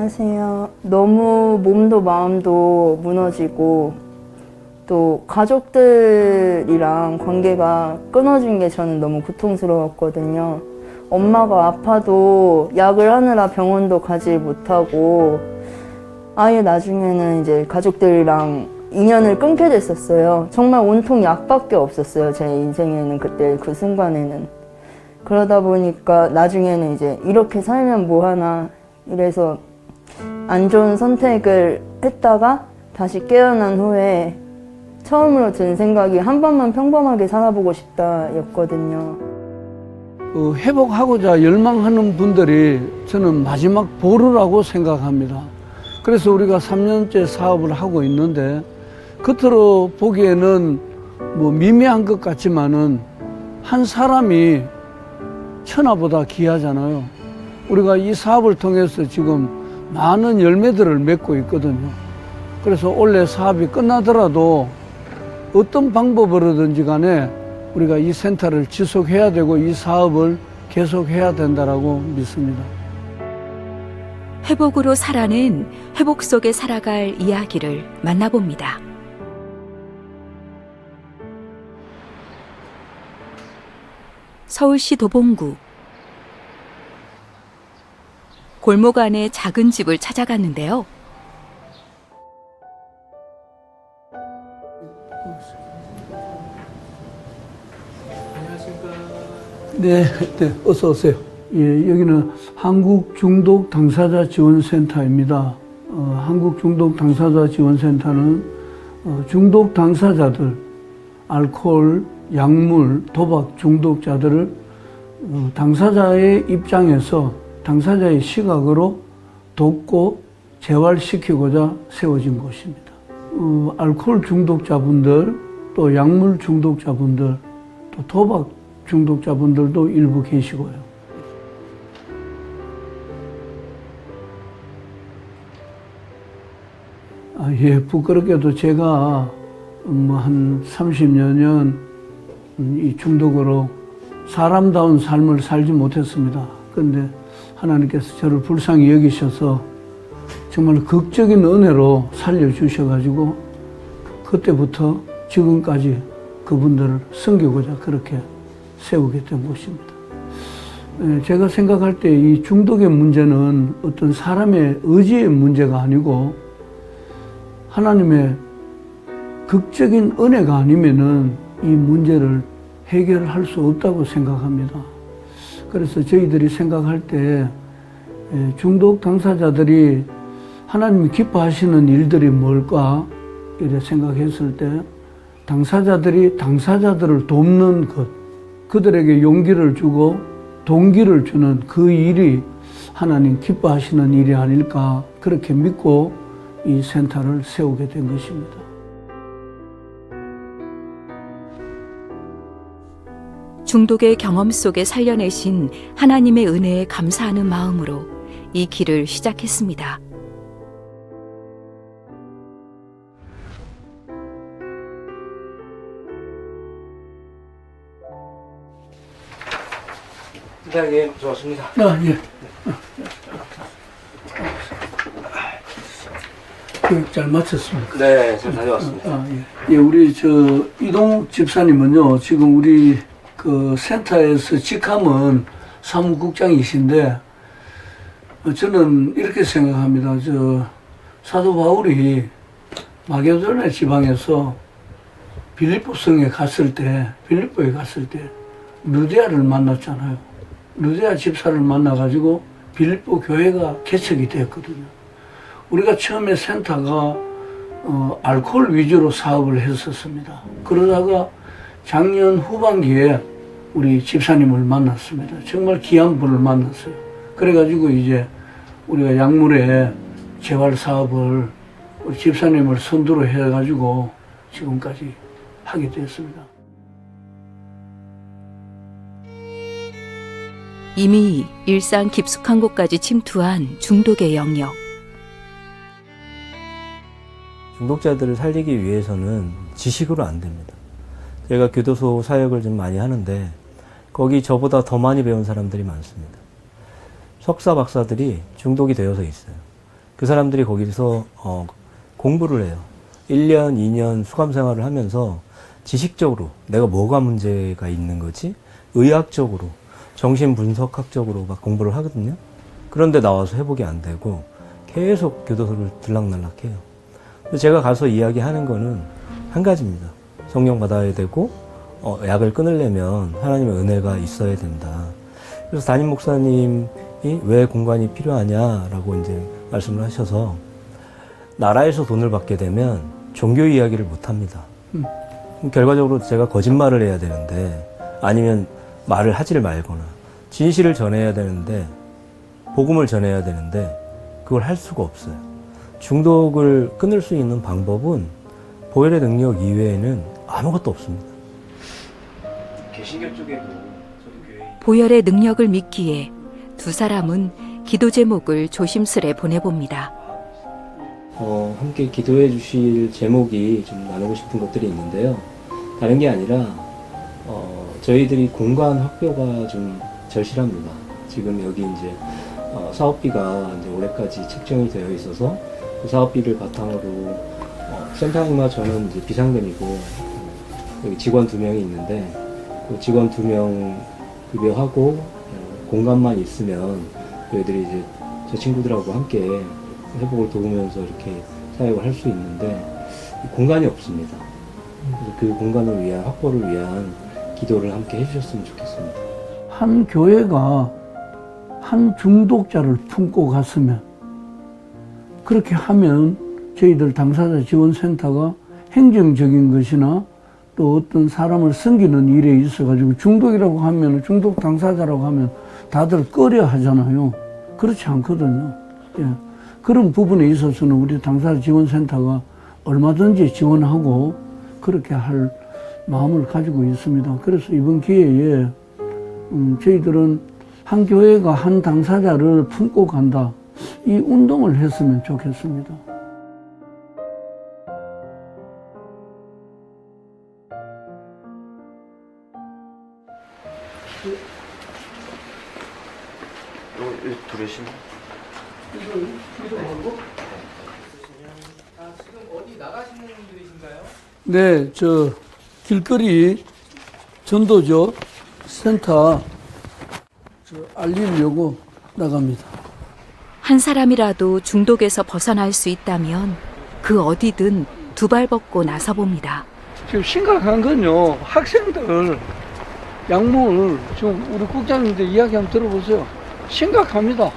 안녕하세요. 너무 몸도 마음도 무너지고 또 가족들이랑 관계가 끊어진 게 저는 너무 고통스러웠거든요. 엄마가 아파도 약을 하느라 병원도 가지 못하고 아예 나중에는 이제 가족들이랑 인연을 끊게 됐었어요. 정말 온통 약밖에 없었어요. 제 인생에는 그때 그 순간에는. 그러다 보니까 나중에는 이제 이렇게 살면 뭐하나 이래서 안 좋은 선택을 했다가 다시 깨어난 후에 처음으로 든 생각이 한 번만 평범하게 살아보고 싶다 였거든요. 회복하고자 열망하는 분들이 저는 마지막 보루라고 생각합니다. 그래서 우리가 3년째 사업을 하고 있는데 겉으로 보기에는 뭐 미미한 것 같지만은 한 사람이 천하보다 귀하잖아요. 우리가 이 사업을 통해서 지금 많은 열매들을 맺고 있거든요. 그래서 원래 사업이 끝나더라도 어떤 방법으로든지 간에 우리가 이 센터를 지속해야 되고 이 사업을 계속해야 된다라고 믿습니다. 회복으로 살아낸 회복 속에 살아갈 이야기를 만나봅니다. 서울시 도봉구 골목 안의 작은 집을 찾아갔는데요. 네, 어서 오세요. 예, 여기는 한국중독당사자지원센터입니다. 한국중독당사자지원센터는 중독 당사자들, 알코올, 약물, 도박 중독자들을 당사자의 입장에서 당사자의 시각으로 돕고 재활시키고자 세워진 곳입니다. 알코올 중독자분들, 또 약물 중독자분들, 또 도박 중독자분들도 일부 계시고요. 예, 부끄럽게도 제가 한 30여 년 이 중독으로 사람다운 삶을 살지 못했습니다. 그런데 하나님께서 저를 불쌍히 여기셔서 정말 극적인 은혜로 살려주셔가지고 그때부터 지금까지 그분들을 섬기고자 그렇게 세우게 된 곳입니다. 제가 생각할 때 이 중독의 문제는 어떤 사람의 의지의 문제가 아니고 하나님의 극적인 은혜가 아니면은 이 문제를 해결할 수 없다고 생각합니다. 그래서 저희들이 생각할 때 중독 당사자들이 하나님이 기뻐하시는 일들이 뭘까 이렇게 생각했을 때 당사자들이 당사자들을 돕는 것, 그들에게 용기를 주고 동기를 주는 그 일이 하나님 기뻐하시는 일이 아닐까 그렇게 믿고 이 센터를 세우게 된 것입니다. 중독의 경험 속에 살려내신 하나님의 은혜에 감사하는 마음으로 이 길을 시작했습니다. 예, 좋았습니다. 예. 교육 잘 마쳤습니까? 네, 잘 다녀왔습니다. 예, 우리 이동욱 집사님은요, 지금 우리 그 센터에서 직함은 사무국장이신데, 저는 이렇게 생각합니다. 사도 바울이 마게도냐 지방에서 빌립보에 갔을 때 루디아를 만났잖아요. 루디아 집사를 만나가지고 빌립보 교회가 개척이 되었거든요. 우리가 처음에 센터가 알코올 위주로 사업을 했었습니다. 그러다가 작년 후반기에 우리 집사님을 만났습니다. 정말 귀한 분을 만났어요. 그래가지고 이제 우리가 약물의 재활 사업을 우리 집사님을 선두로 해가지고 지금까지 하게 되었습니다. 이미 일상 깊숙한 곳까지 침투한 중독의 영역. 중독자들을 살리기 위해서는 지식으로 안 됩니다. 제가 교도소 사역을 좀 많이 하는데 거기 저보다 더 많이 배운 사람들이 많습니다. 석사, 박사들이 중독이 되어서 있어요. 그 사람들이 거기서 공부를 해요. 1년, 2년 수감 생활을 하면서 지식적으로 내가 뭐가 문제가 있는 거지? 의학적으로, 정신분석학적으로 막 공부를 하거든요. 그런데 나와서 회복이 안 되고 계속 교도소를 들락날락해요. 제가 가서 이야기하는 거는 한 가지입니다. 성령 받아야 되고 약을 끊으려면 하나님의 은혜가 있어야 된다. 그래서 담임 목사님이 왜 공간이 필요하냐라고 이제 말씀을 하셔서 나라에서 돈을 받게 되면 종교 이야기를 못 합니다. 결과적으로 제가 거짓말을 해야 되는데 아니면 말을 하지를 말거나 진실을 전해야 되는데 복음을 전해야 되는데 그걸 할 수가 없어요. 중독을 끊을 수 있는 방법은 보혈의 능력 이외에는 아무것도 없습니다. 개신교 쪽에도 저도 교회 보혈의 능력을 믿기에 두 사람은 기도 제목을 조심스레 보내봅니다. 함께 기도해 주실 제목이 좀 나누고 싶은 것들이 있는데요. 다른 게 아니라 저희들이 공간 확보가 좀 절실합니다. 지금 여기 이제 사업비가 이제 올해까지 책정이 되어 있어서 그 사업비를 바탕으로 센터장님과 저는 이제 비상근이고 여기 직원 2명이 있는데 그 직원 2명 급여하고 공간만 있으면 저희들이 이제 저 친구들하고 함께 회복을 도우면서 이렇게 사역을 할 수 있는데 공간이 없습니다. 그래서 그 공간을 위한 확보를 위한 기도를 함께 해주셨으면 좋겠습니다. 한 교회가 한 중독자를 품고 갔으면 그렇게 하면 저희들 당사자 지원센터가 행정적인 것이나 또 어떤 사람을 섬기는 일에 있어가지고 중독이라고 하면 중독 당사자라고 하면 다들 꺼려 하잖아요. 그렇지 않거든요. 예. 그런 부분에 있어서는 우리 당사자 지원센터가 얼마든지 지원하고 그렇게 할 마음을 가지고 있습니다. 그래서 이번 기회에 저희들은 한 교회가 한 당사자를 품고 간다. 이 운동을 했으면 좋겠습니다. 여기 들으시나? 지금 어디 나가시는 분들이신가요? 네, 저 길거리 전도죠. 센터 알리려고 나갑니다. 한 사람이라도 중독에서 벗어날 수 있다면 그 어디든 두 발 벗고 나서봅니다. 지금 심각한 건요. 학생들 약물 지금 우리 국장님들 이야기 한번 들어보세요. 심각합니다.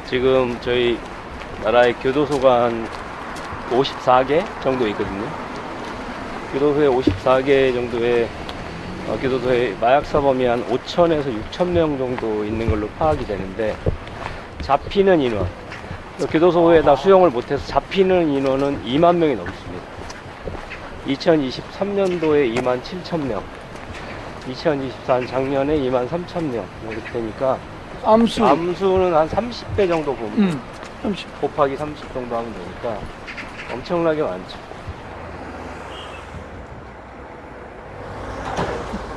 지금 저희 나라의 교도소가 한 54개 정도 있거든요. 교도소에 54개 정도의 교도소에 마약 사범이 한 5천에서 6천 명 정도 있는 걸로 파악이 되는데 잡히는 인원, 교도소에다 수용을 못해서 잡히는 인원은 2만 명이 넘습니다. 2023년도에 2만 7천 명, 2024년 작년에 2만 3천 명 이렇게 되니까 암수는 한 30배 정도 봅니다. 30. 곱하기 30 정도 하면 되니까 엄청나게 많죠.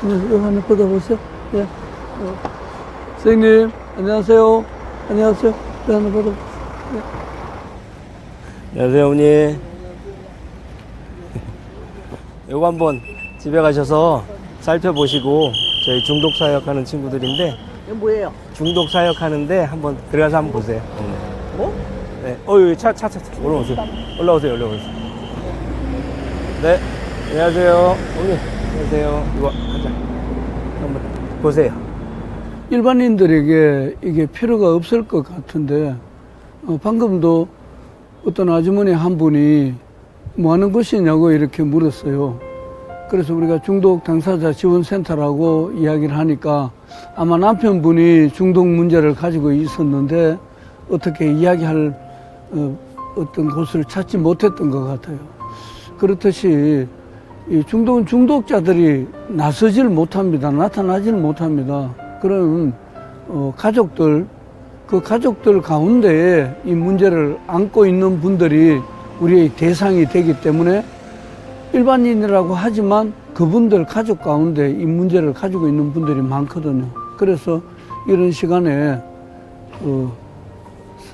네, 여기 하나 받아보세요. 네. 선생님, 안녕하세요. 안녕하세요. 네, 하나 받아보세요. 네. 안녕하세요, 어머니. 요거 한번 집에 가셔서 살펴보시고 저희 중독 사역하는 친구들인데 이거 뭐예요? 중독 사역하는데 한번 들어가서 한번 보세요. 뭐? 네. 여기 차. 올라오세요. 올라오세요. 네. 안녕하세요. 어머니. 안녕하세요. 이거 가자. 한번 보세요. 일반인들에게 이게 필요가 없을 것 같은데 방금도 어떤 아주머니 한 분이 뭐 하는 곳이냐고 이렇게 물었어요. 그래서 우리가 중독 당사자 지원센터라고 이야기를 하니까 아마 남편분이 중독 문제를 가지고 있었는데 어떻게 이야기할 어떤 곳을 찾지 못했던 것 같아요. 그렇듯이 이 중독은 중독자들이 나서질 못합니다. 나타나질 못합니다. 그런 가족들, 그 가족들 가운데에 이 문제를 안고 있는 분들이 우리의 대상이 되기 때문에 일반인이라고 하지만 그분들 가족 가운데 이 문제를 가지고 있는 분들이 많거든요. 그래서 이런 시간에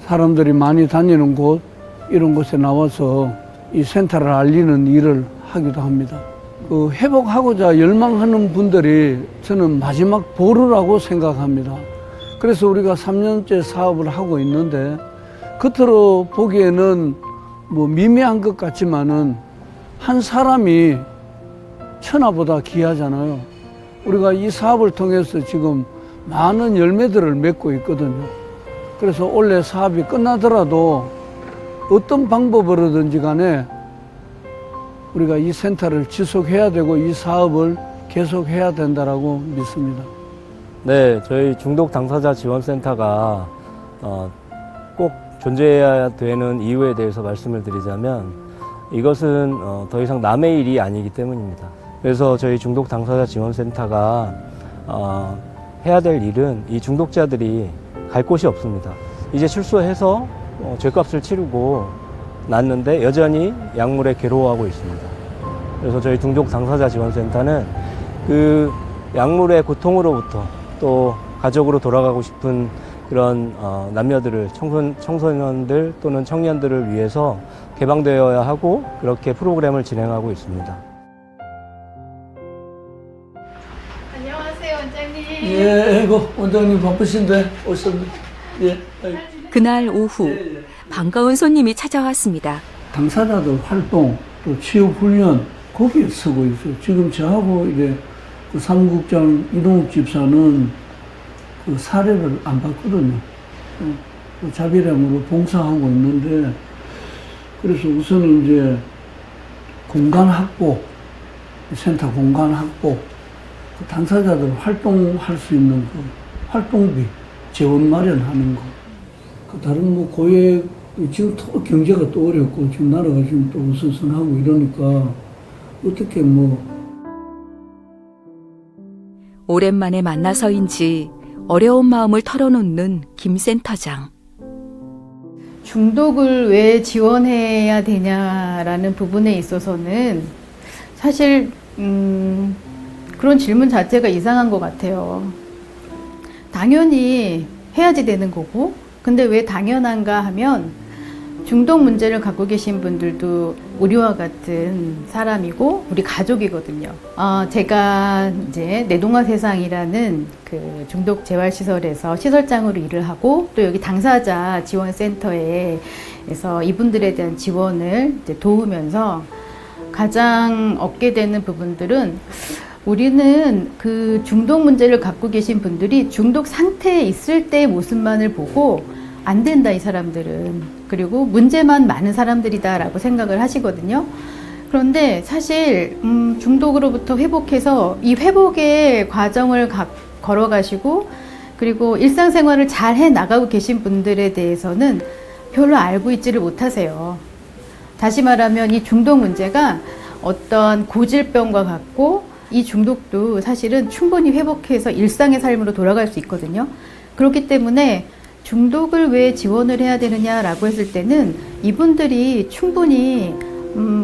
사람들이 많이 다니는 곳, 이런 곳에 나와서 이 센터를 알리는 일을 하기도 합니다. 그 회복하고자 열망하는 분들이 저는 마지막 보루라고 생각합니다. 그래서 우리가 3년째 사업을 하고 있는데, 겉으로 보기에는 뭐 미미한 것 같지만은 한 사람이 천하보다 귀하잖아요. 우리가 이 사업을 통해서 지금 많은 열매들을 맺고 있거든요. 그래서 원래 사업이 끝나더라도 어떤 방법으로든지 간에 우리가 이 센터를 지속해야 되고 이 사업을 계속해야 된다라고 믿습니다. 네, 저희 중독 당사자 지원센터가 꼭 존재해야 되는 이유에 대해서 말씀을 드리자면, 이것은 더 이상 남의 일이 아니기 때문입니다. 그래서 저희 중독 당사자 지원센터가 해야 될 일은 이 중독자들이 갈 곳이 없습니다. 이제 출소해서 죄값을 치르고 났는데 여전히 약물에 괴로워하고 있습니다. 그래서 저희 중독 당사자 지원센터는 그 약물의 고통으로부터 또 가족으로 돌아가고 싶은 그런 남녀들을, 청소년들 또는 청년들을 위해서 개방되어야 하고 그렇게 프로그램을 진행하고 있습니다. 안녕하세요, 원장님. 예, 아이고, 원장님 바쁘신데 오셨네. 예. 그날 오후 반가운 손님이 찾아왔습니다. 당사자들 활동, 또 취업 훈련, 거기에 쓰고 있어요. 지금 저하고 이제 그 사무국장 이동욱 집사는 그 사례를 안 받거든요. 그 자비량으로 봉사하고 있는데, 그래서 우선은 이제 공간 확보, 센터 공간 확보, 그 당사자들 활동할 수 있는 그 활동비 재원 마련하는 거. 그 다른 뭐 고액, 지금 경제가 또 어렵고 지금 나라가 지금 또 어수선하고 이러니까 어떻게 뭐. 오랜만에 만나서인지 어려운 마음을 털어놓는 김 센터장. 중독을 왜 지원해야 되냐라는 부분에 있어서는 사실 그런 질문 자체가 이상한 것 같아요. 당연히 해야지 되는 거고, 근데 왜 당연한가 하면 중독 문제를 갖고 계신 분들도 우리와 같은 사람이고 우리 가족이거든요. 제가 이제 내동화 세상이라는 그 중독 재활 시설에서 시설장으로 일을 하고, 또 여기 당사자 지원센터에서 이분들에 대한 지원을 이제 도우면서 가장 얻게 되는 부분들은, 우리는 그 중독 문제를 갖고 계신 분들이 중독 상태에 있을 때의 모습만을 보고 안 된다, 이 사람들은. 그리고 문제만 많은 사람들이다라고 생각을 하시거든요. 그런데 사실 중독으로부터 회복해서 이 회복의 과정을 걸어가시고, 그리고 일상생활을 잘 해나가고 계신 분들에 대해서는 별로 알고 있지를 못하세요. 다시 말하면 이 중독 문제가 어떤 고질병과 같고, 이 중독도 사실은 충분히 회복해서 일상의 삶으로 돌아갈 수 있거든요. 그렇기 때문에 중독을 왜 지원을 해야 되느냐라고 했을 때는 이분들이 충분히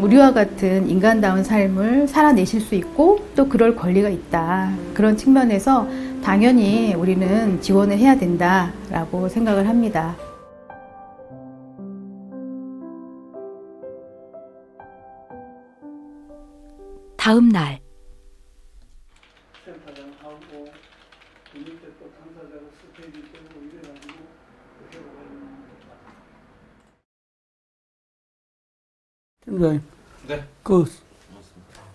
우리와 같은 인간다운 삶을 살아내실 수 있고 또 그럴 권리가 있다. 그런 측면에서 당연히 우리는 지원을 해야 된다라고 생각을 합니다. 다음 날 센터장하고 그 밑에 또 당사자가 스테이지 때문에 이래가지고 팀장님, 네. 그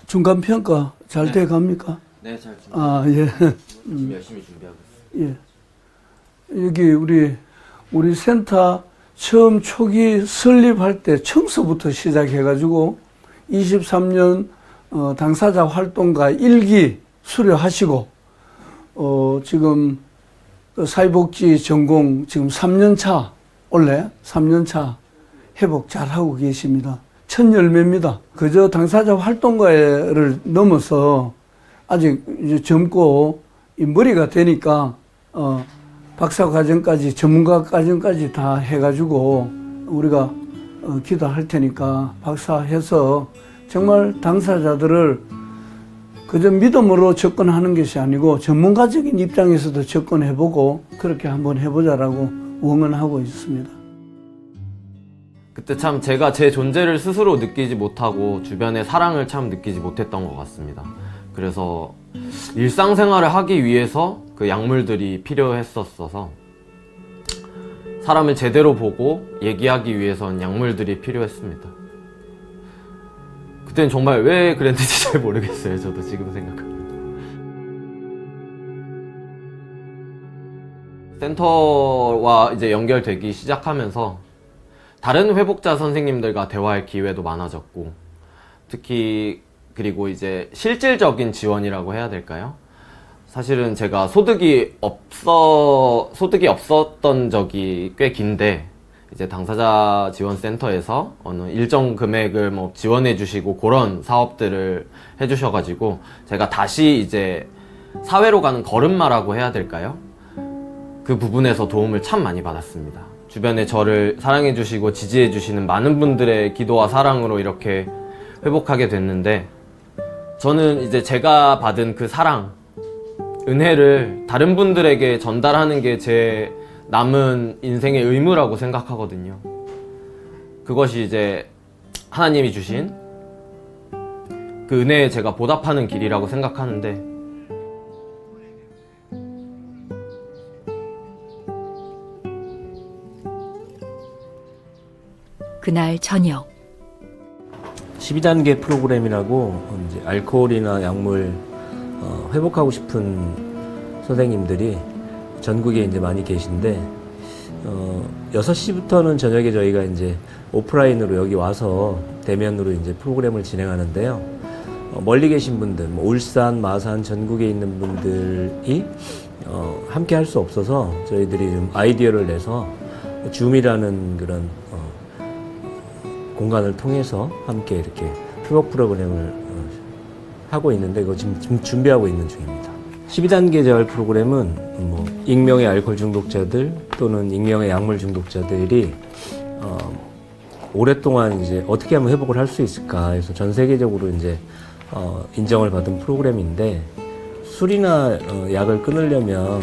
중간 평가 잘 돼 갑니까? 네, 잘 준비. 예. 열심히 준비하고 있어요. 예. 여기 우리 센터 처음 초기 설립할 때 처음서부터 시작해가지고 23년 당사자 활동가 1기 수료하시고 지금 사회복지 전공 지금 3년차, 원래 3년차 회복 잘하고 계십니다. 첫 열매입니다. 그저 당사자 활동가를 넘어서 아직 이제 젊고 이 머리가 되니까 박사 과정까지, 전문가 과정까지 다 해가지고 우리가 기도할 테니까 박사해서 정말 당사자들을 그저 믿음으로 접근하는 것이 아니고 전문가적인 입장에서도 접근해보고 그렇게 한번 해보자라고 응원하고 있습니다. 그때 참 제가 제 존재를 스스로 느끼지 못하고 주변의 사랑을 참 느끼지 못했던 것 같습니다. 그래서 일상생활을 하기 위해서 그 약물들이 필요했었어서 사람을 제대로 보고 얘기하기 위해선 약물들이 필요했습니다. 그때는 정말 왜 그랬는지 잘 모르겠어요. 저도 지금 생각하면. 센터와 이제 연결되기 시작하면서 다른 회복자 선생님들과 대화할 기회도 많아졌고, 특히 그리고 이제 실질적인 지원이라고 해야 될까요? 사실은 제가 소득이 없었던 적이 꽤 긴데, 이제 당사자 지원센터에서 어느 일정 금액을 뭐 지원해 주시고 그런 사업들을 해 주셔가지고 제가 다시 이제 사회로 가는 걸음마라고 해야 될까요? 그 부분에서 도움을 참 많이 받았습니다. 주변에 저를 사랑해 주시고 지지해 주시는 많은 분들의 기도와 사랑으로 이렇게 회복하게 됐는데, 저는 이제 제가 받은 그 사랑, 은혜를 다른 분들에게 전달하는 게 제 남은 인생의 의무라고 생각하거든요. 그것이 이제 하나님이 주신 그 은혜에 제가 보답하는 길이라고 생각하는데, 그날 저녁 12단계 프로그램이라고 이제 알코올이나 약물 회복하고 싶은 선생님들이 전국에 이제 많이 계신데, 6시부터는 저녁에 저희가 이제 오프라인으로 여기 와서 대면으로 이제 프로그램을 진행하는데요. 멀리 계신 분들, 뭐 울산, 마산, 전국에 있는 분들이 함께 할 수 없어서 저희들이 좀 아이디어를 내서 줌이라는 그런 공간을 통해서 함께 이렇게 회복 프로그램을 하고 있는데, 이거 지금 준비하고 있는 중입니다. 12단계 재활 프로그램은 뭐 익명의 알코올 중독자들 또는 익명의 약물 중독자들이 오랫동안 이제 어떻게 하면 회복을 할 수 있을까 해서 전 세계적으로 이제 인정을 받은 프로그램인데, 술이나 약을 끊으려면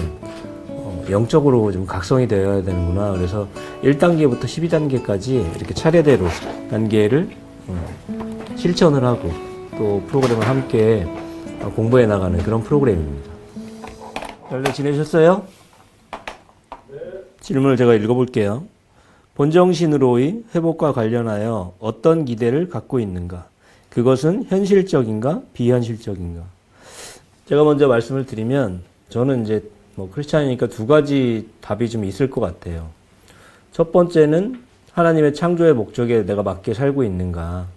영적으로 좀 각성이 되어야 되는구나. 그래서 1단계부터 12단계까지 이렇게 차례대로 단계를 실천을 하고 또 프로그램을 함께 공부해 나가는 그런 프로그램입니다. 잘들 지내셨어요? 네. 질문을 제가 읽어볼게요. 본정신으로의 회복과 관련하여 어떤 기대를 갖고 있는가? 그것은 현실적인가? 비현실적인가? 제가 먼저 말씀을 드리면, 저는 이제 뭐 크리스찬이니까 두 가지 답이 좀 있을 것 같아요. 첫 번째는 하나님의 창조의 목적에 내가 맞게 살고 있는가?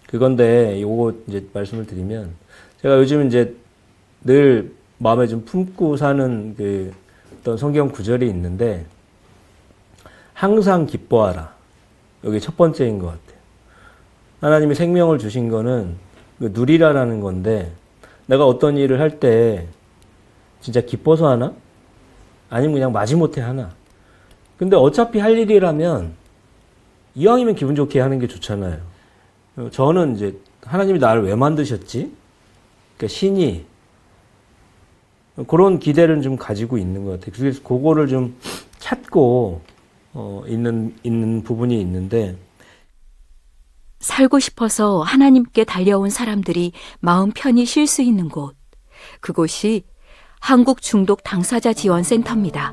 그건데, 요거 이제 말씀을 드리면, 제가 요즘 이제 늘 마음에 좀 품고 사는 그 어떤 성경 구절이 있는데, 항상 기뻐하라. 여기 첫 번째인 것 같아요. 하나님이 생명을 주신 거는 누리라라는 건데, 내가 어떤 일을 할 때 진짜 기뻐서 하나? 아니면 그냥 마지못해 하나? 근데 어차피 할 일이라면 이왕이면 기분 좋게 하는 게 좋잖아요. 저는 이제 하나님이 나를 왜 만드셨지? 그러니까 신이 그런 기대를 좀 가지고 있는 것 같아요. 그래서 그거를 좀 찾고 있는 부분이 있는데, 살고 싶어서 하나님께 달려온 사람들이 마음 편히 쉴 수 있는 곳, 그곳이 한국 중독 당사자 지원센터입니다.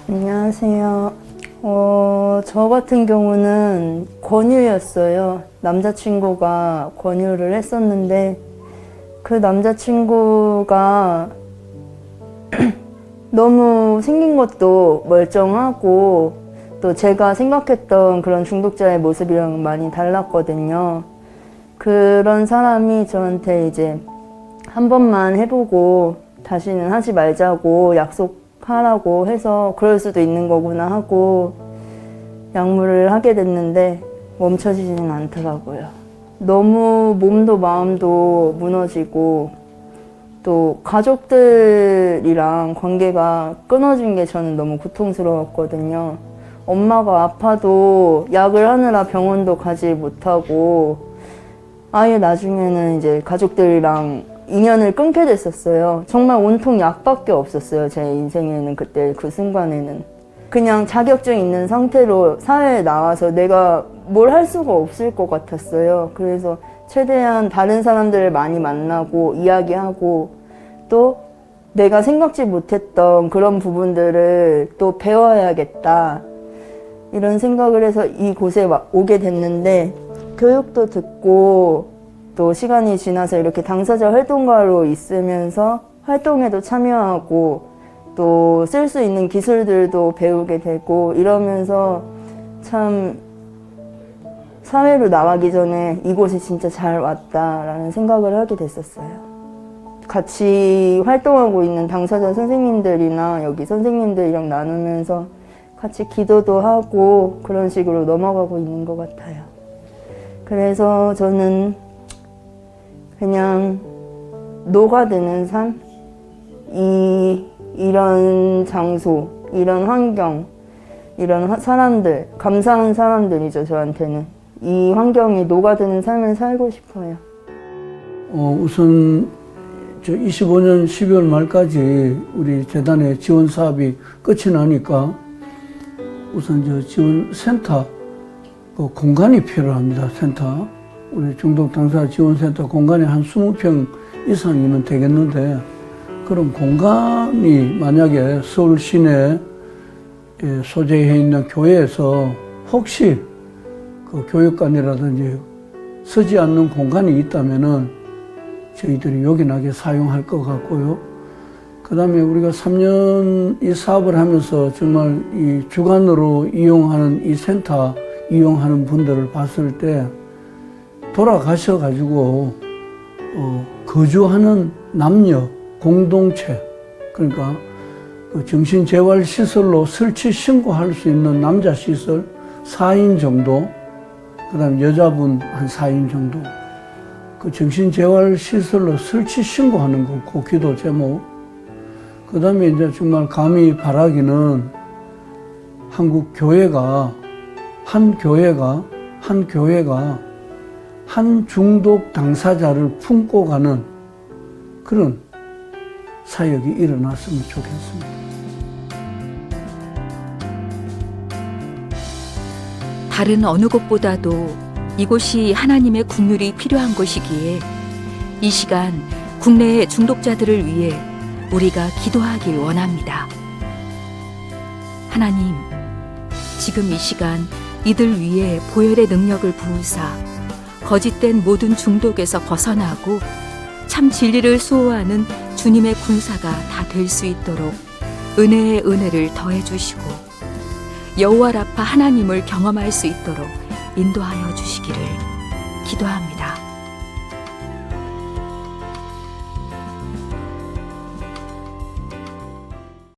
안녕하세요. 저 같은 경우는 권유였어요. 남자친구가 권유를 했었는데, 그 남자친구가 너무 생긴 것도 멀쩡하고, 또 제가 생각했던 그런 중독자의 모습이랑 많이 달랐거든요. 그런 사람이 저한테 이제 한 번만 해보고 다시는 하지 말자고 약속하라고 해서 그럴 수도 있는 거구나 하고 약물을 하게 됐는데 멈춰지지는 않더라고요. 너무 몸도 마음도 무너지고 또 가족들이랑 관계가 끊어진 게 저는 너무 고통스러웠거든요. 엄마가 아파도 약을 하느라 병원도 가지 못하고 아예 나중에는 이제 가족들이랑 인연을 끊게 됐었어요. 정말 온통 약밖에 없었어요. 제 인생에는 그때 그 순간에는. 그냥 자격증 있는 상태로 사회에 나와서 내가 뭘 할 수가 없을 것 같았어요. 그래서 최대한 다른 사람들을 많이 만나고 이야기하고 또 내가 생각지 못했던 그런 부분들을 또 배워야겠다. 이런 생각을 해서 이곳에 오게 됐는데 교육도 듣고 또 시간이 지나서 이렇게 당사자 활동가로 있으면서 활동에도 참여하고 또 쓸 수 있는 기술들도 배우게 되고 이러면서 참 사회로 나가기 전에 이곳에 진짜 잘 왔다라는 생각을 하게 됐었어요. 같이 활동하고 있는 당사자 선생님들이나 여기 선생님들이랑 나누면서 같이 기도도 하고 그런 식으로 넘어가고 있는 것 같아요. 그래서 저는 그냥 녹아드는 삶? 이런 장소, 이런 환경, 이런 사람들, 감사한 사람들이죠, 저한테는. 이 환경에 녹아드는 삶을 살고 싶어요. 우선 25년 12월 말까지 우리 재단의 지원 사업이 끝이 나니까 우선 지원센터 공간이 필요합니다. 센터. 우리 중독 당사자 지원센터 공간이 한 20평 이상이면 되겠는데 그런 공간이 만약에 서울 시내에 소재해 있는 교회에서 혹시 그 교육관이라든지 쓰지 않는 공간이 있다면은 저희들이 요긴하게 사용할 것 같고요. 그 다음에 우리가 3년 이 사업을 하면서 정말 이 주간으로 이용하는 이 센터 이용하는 분들을 봤을 때 돌아가셔가지고 거주하는 남녀 공동체, 그러니까 그 정신재활시설로 설치 신고할 수 있는 남자 시설 4인 정도, 그 다음 여자분 한 4인 정도, 그 정신재활시설로 설치 신고하는 거, 그 기도 제목. 그 다음에 이제 정말 감히 바라기는 한국 교회가, 한 중독 당사자를 품고 가는 그런 사역이 일어났으면 좋겠습니다. 다른 어느 곳보다도 이곳이 하나님의 국률이 필요한 곳이기에 이 시간 국내의 중독자들을 위해 우리가 기도하길 원합니다. 하나님, 지금 이 시간 이들 위에 보혈의 능력을 부으사 거짓된 모든 중독에서 벗어나고 참 진리를 수호하는 주님의 군사가 다 될 수 있도록 은혜의 은혜를 더해 주시고 여호와 라파 하나님을 경험할 수 있도록 인도하여 주시기를 기도합니다.